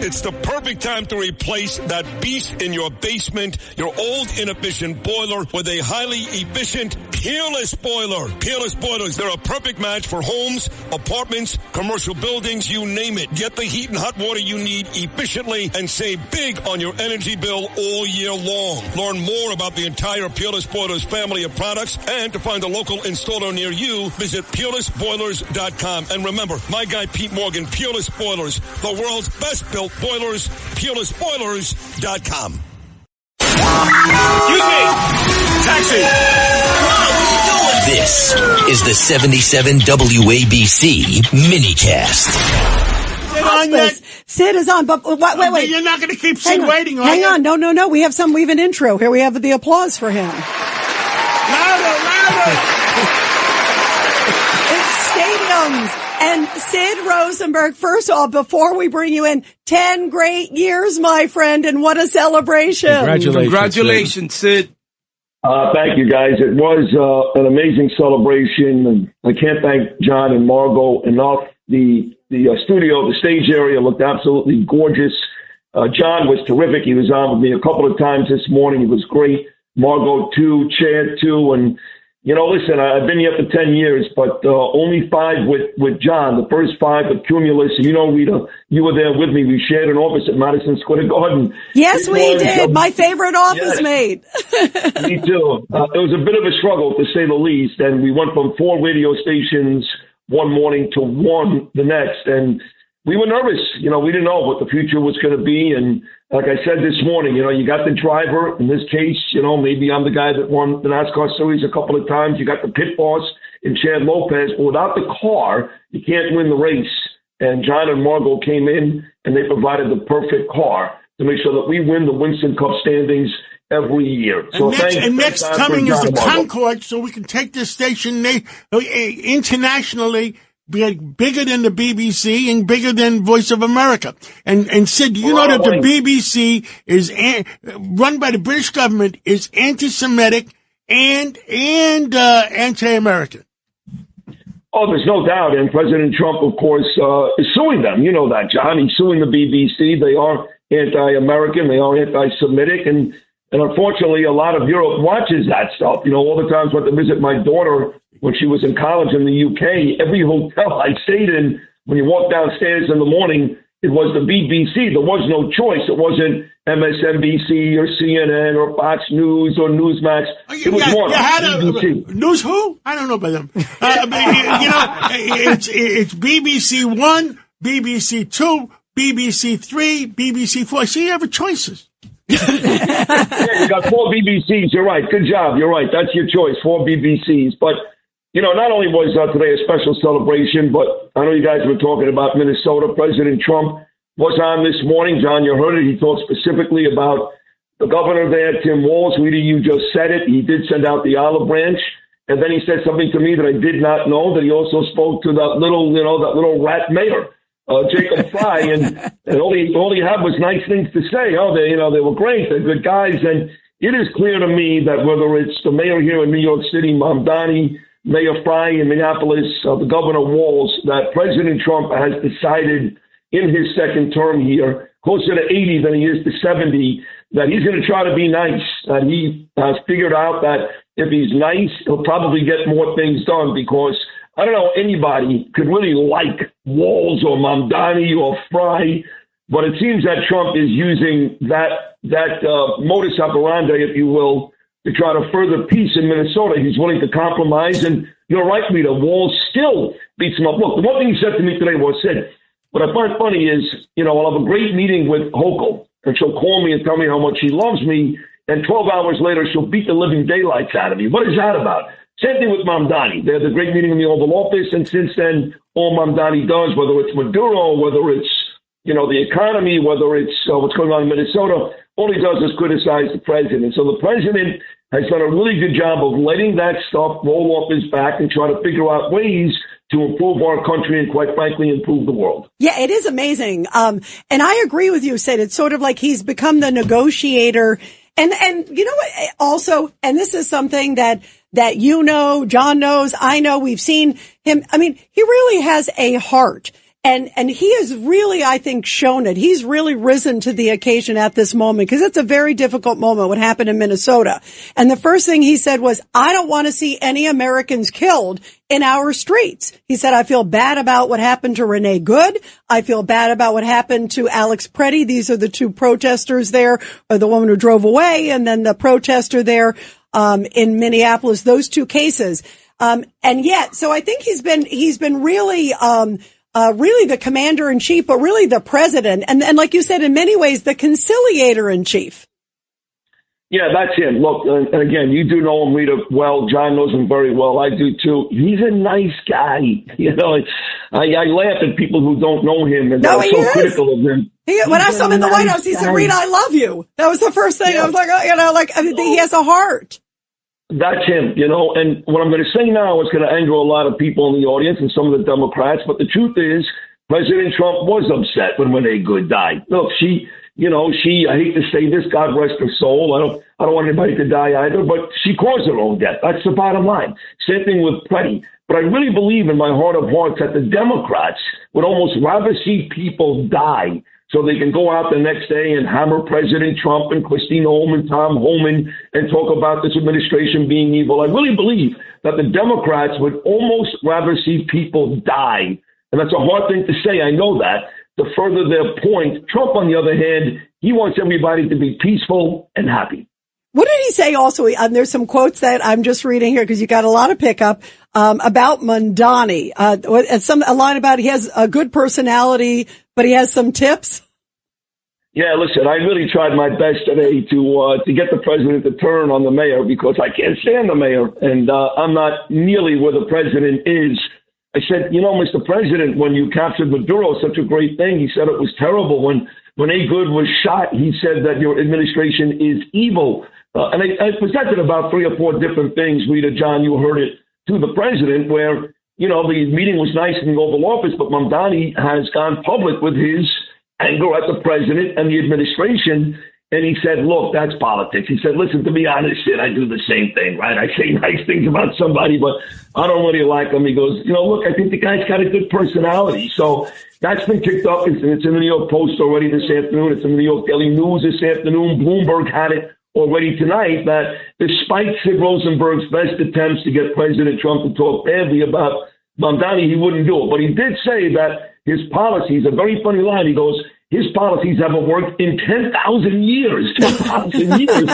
It's the perfect time to replace that beast in your basement, your old inefficient boiler, with a highly efficient Peerless boiler. Peerless boilers, they're a perfect match for homes, apartments, commercial buildings, you name it. Get the heat and hot water you need efficiently and save big on your energy bill all year long. Learn more about the entire Peerless Boilers family of products, and to find a local installer near you, visit peerlessboilers.com. And remember, my guy Pete Morgan, Peerless Boilers, the world's best built boilers, peerlessboilers.com. Excuse me! Taxi! This is the 77 WABC minicast. Sid is on, but wait. You're not going to keep Sid waiting, are you? Hang on. No. We have an intro. Here we have the applause for him. Louder! It's stadiums. And Sid Rosenberg, first of all, before we bring you in, 10 great years, my friend, and what a celebration. Congratulations, Sid. Thank you, guys. It was an amazing celebration, and I can't thank John and Margot enough. The studio, the stage area looked absolutely gorgeous. John was terrific. He was on with me a couple of times this morning. He was great. Margot, too. Chad, too. And, listen, I've been here for 10 years, but only 5 with John. The first 5 with Cumulus. And Rita, you were there with me. We shared an office at Madison Square Garden. Yes, we did. My favorite office mate. Me too. It was a bit of a struggle, to say the least. And we went from 4 radio stations one morning to 1 the next. And we were nervous. We didn't know what the future was going to be. And like I said this morning, you got the driver. In this case, maybe I'm the guy that won the NASCAR series a couple of times. You got the pit boss in Chad Lopez. But without the car, you can't win the race. And John and Margot came in, and they provided the perfect car to make sure that we win the Winston Cup standings every year. So next coming is the Concord, so we can take this station internationally, bigger than the BBC and bigger than Voice of America. And Sid, you know that the BBC is run by the British government, is anti-Semitic and anti-American. Oh, there's no doubt. And President Trump, of course, is suing them. You know that, John. He's suing the BBC. They are anti-American. They are anti-Semitic. And unfortunately, a lot of Europe watches that stuff. All the times I went to visit my daughter when she was in college in the UK, every hotel I stayed in, when you walk downstairs in the morning, it was the BBC. There was no choice. It wasn't MSNBC or CNN or Fox News or Newsmax. It was one. BBC. News who? I don't know about them. It's BBC 1, BBC 2, BBC 3, BBC 4. See, you have choices. Yeah, you got 4 BBCs. You're right. Good job. You're right. That's your choice, 4 BBCs. But, not only was today a special celebration, but I know you guys were talking about Minnesota. President Trump was on this morning. John, you heard it. He talked specifically about the governor there, Tim Walz. Rita, you just said it. He did send out the olive branch. And then he said something to me that I did not know, that he also spoke to that little rat mayor. Jacob Fry, and all he had was nice things to say. They were great. They're good guys. And it is clear to me that whether it's the mayor here in New York City, Mamdani, Mayor Fry in Minneapolis, the Governor Walz, that President Trump has decided in his second term here, closer to 80 than he is to 70, that he's going to try to be nice. That he has figured out that if he's nice, he'll probably get more things done, because I don't know anybody could really like Walz or Mamdani or Fry, but it seems that Trump is using that modus operandi, if you will, to try to further peace in Minnesota. He's willing to compromise, and you're right, Rita, Walz still beats him up. Look, the one thing he said to me today was, Sid, what I find funny is, I'll have a great meeting with Hochul, and she'll call me and tell me how much she loves me, and 12 hours later, she'll beat the living daylights out of me. What is that about? Same thing with Mamdani. They had the great meeting in the Oval Office, and since then, all Mamdani does, whether it's Maduro, whether it's, the economy, whether it's what's going on in Minnesota, all he does is criticize the president. So the president has done a really good job of letting that stuff roll off his back and try to figure out ways to improve our country and, quite frankly, improve the world. Yeah, it is amazing. And I agree with you, Sid. It's sort of like he's become the negotiator. And you know what? Also, and this is something that John knows, I know, we've seen him. I mean, he really has a heart. And he has really, I think, shown it. He's really risen to the occasion at this moment because it's a very difficult moment what happened in Minnesota. And the first thing he said was, I don't want to see any Americans killed in our streets. He said, I feel bad about what happened to Renee Good. I feel bad about what happened to Alex Preddy. These are the two protesters there, or the woman who drove away and then the protester there, in Minneapolis, those two cases. And yet, so I think he's been really, really the commander in chief, but really the president. And like you said, in many ways, the conciliator in chief. Yeah, that's him. Look, and again, you do know him, Rita, well. John knows him very well. I do too. He's a nice guy. You know, I laugh at people who don't know him and are so critical of him. When I saw him in the White House, he said, Rita, I love you. That was the first thing. I was like, he has a heart. That's him, you know, and what I'm going to say now is going to anger a lot of people in the audience and some of the Democrats, but the truth is President Trump was upset when Renee Good died. Look, I hate to say this, God rest her soul. I don't want anybody to die either, but she caused her own death. That's the bottom line. Same thing with Preddy. But I really believe in my heart of hearts that the Democrats would almost rather see people die so they can go out the next day and hammer President Trump and Christine Holman, Tom Homan, and talk about this administration being evil. I really believe that the Democrats would almost rather see people die. And that's a hard thing to say. I know that. To further their point, Trump, on the other hand, he wants everybody to be peaceful and happy. What did he say also? There's some quotes that I'm just reading here because you got a lot of pickup about Mamdani. A line about he has a good personality, but he has some tips. Yeah, listen, I really tried my best today to get the president to turn on the mayor because I can't stand the mayor, and I'm not nearly where the president is. I said, Mr. President, when you captured Maduro, such a great thing. He said it was terrible. When A. Good was shot, he said that your administration is evil. And I presented about 3 or 4 different things, Rita, John, you heard it, to the president where, the meeting was nice in the Oval Office, but Mamdani has gone public with his anger at the president and the administration. And he said, look, that's politics. He said, listen, to be honest, Sid, I do the same thing, right? I say nice things about somebody, but I don't really like him. He goes, look, I think the guy's got a good personality. So that's been kicked up. It's in the New York Post already this afternoon. It's in the New York Daily News this afternoon. Bloomberg had it already tonight that despite Sid Rosenberg's best attempts to get President Trump to talk badly about Mamdani, he wouldn't do it. But he did say that his policies, a very funny line, he goes, his policies haven't worked in 10,000 years. 10,000 years.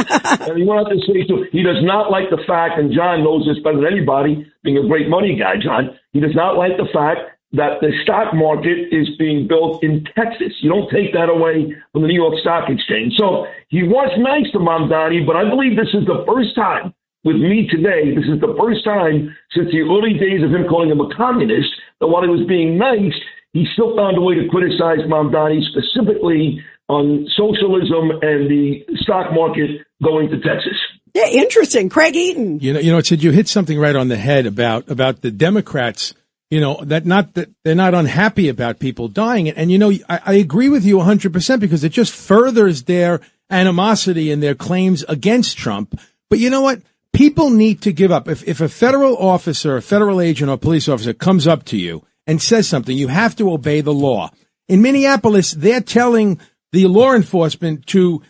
And he went out to say, so he does not like the fact, and John knows this better than anybody, being a great money guy, John, he does not like the fact that the stock market is being built in Texas. You don't take that away from the New York Stock Exchange. So he was nice to Mamdani, but I believe this is the first time with me today, this is the first time since the early days of him calling him a communist, that while he was being nice, he still found a way to criticize Mamdani specifically on socialism and the stock market going to Texas. Yeah, interesting. Craig Eaton. Sid, you hit something right on the head about the Democrats. That they're not unhappy about people dying. And, I agree with you 100% because it just furthers their animosity and their claims against Trump. But you know what? People need to give up. If a federal officer, a federal agent or police officer comes up to you and says something, you have to obey the law. In Minneapolis, they're telling the law enforcement to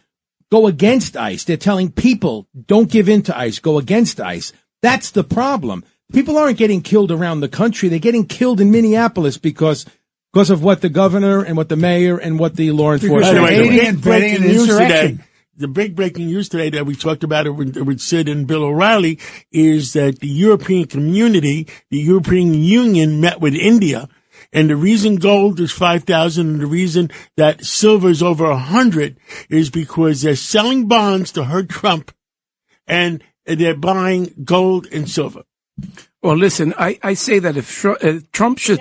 go against ICE. They're telling people, don't give in to ICE, go against ICE. That's the problem. People aren't getting killed around the country. They're getting killed in Minneapolis because of what the governor and what the mayor and what the law enforcement are doing. The big breaking news today that we talked about it with Sid and Bill O'Reilly is that the European community, the European Union met with India, and the reason gold is 5,000 and the reason that silver is over 100 is because they're selling bonds to hurt Trump and they're buying gold and silver. Well, listen, I say that if Trump should,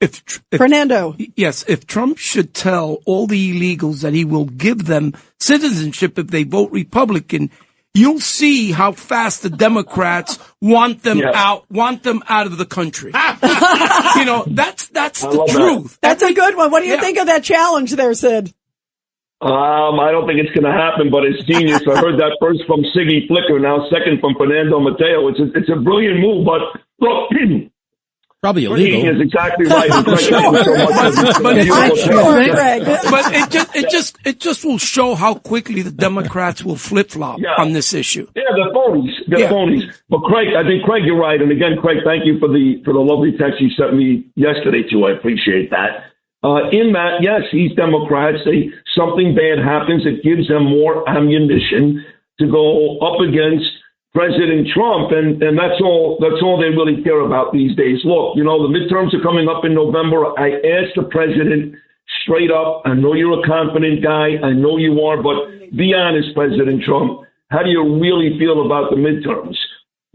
if Trump should tell all the illegals that he will give them citizenship if they vote Republican, you'll see how fast the Democrats want them out of the country. That's the truth. That's a good one. What do you think of that challenge there, Sid? I don't think it's going to happen, but it's genius. I heard that first from Siggy Flicker, now second from Fernando Mateo. It's a brilliant move, but look, Probably illegal. He is exactly right. But it just will show how quickly the Democrats will flip-flop on this issue. Yeah, they're phonies. They're phonies. But Craig, I think Craig, you're right. And again, Craig, thank you for the lovely text you sent me yesterday too. I appreciate that. In that, yes, these Democrats, something bad happens, it gives them more ammunition to go up against President Trump, and that's all they really care about these days. Look, the midterms are coming up in November. I asked the president straight up, I know you're a confident guy, I know you are, but be honest, President Trump, how do you really feel about the midterms?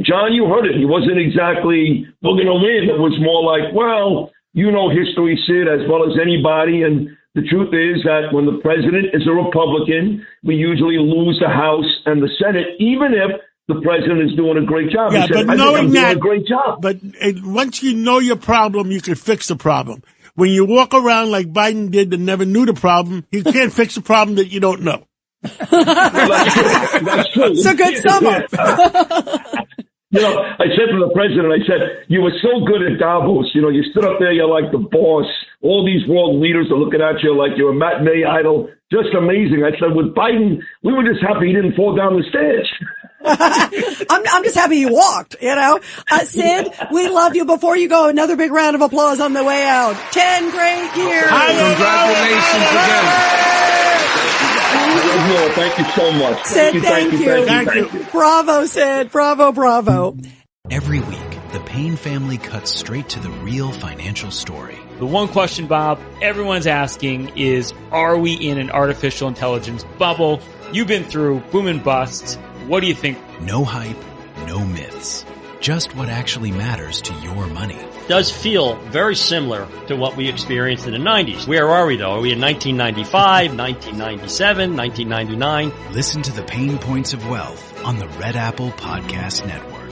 John, you heard it. He wasn't exactly, we're going to win. It was more like, well, history, Sid, as well as anybody, and the truth is that when the president is a Republican, we usually lose the House and the Senate, even if the president is doing a great job. Yeah, but knowing that, a great job. But once you know your problem, you can fix the problem. When you walk around like Biden did and never knew the problem, you can't fix the problem that you don't know. That's true. It's a good sum up. I said to the president, I said, you were so good at Davos. You stood up there, you're like the boss. All these world leaders are looking at you like you're a matinee idol. Just amazing. I said, with Biden, we were just happy he didn't fall down the stairs. I'm just happy you walked, Sid, we love you. Before you go, another big round of applause on the way out. 10 great years. Congratulations again. Thank you so much. Sid, thank you. Bravo, Sid. Bravo. Every week, the Payne family cuts straight to the real financial story. The one question, Bob, everyone's asking is, are we in an artificial intelligence bubble? You've been through boom and busts. What do you think? No hype, no myths. Just what actually matters to your money. Does feel very similar to what we experienced in the 90s. Where are we, though? Are we in 1995, 1997, 1999? Listen to the Pain Points of Wealth on the Red Apple Podcast Network.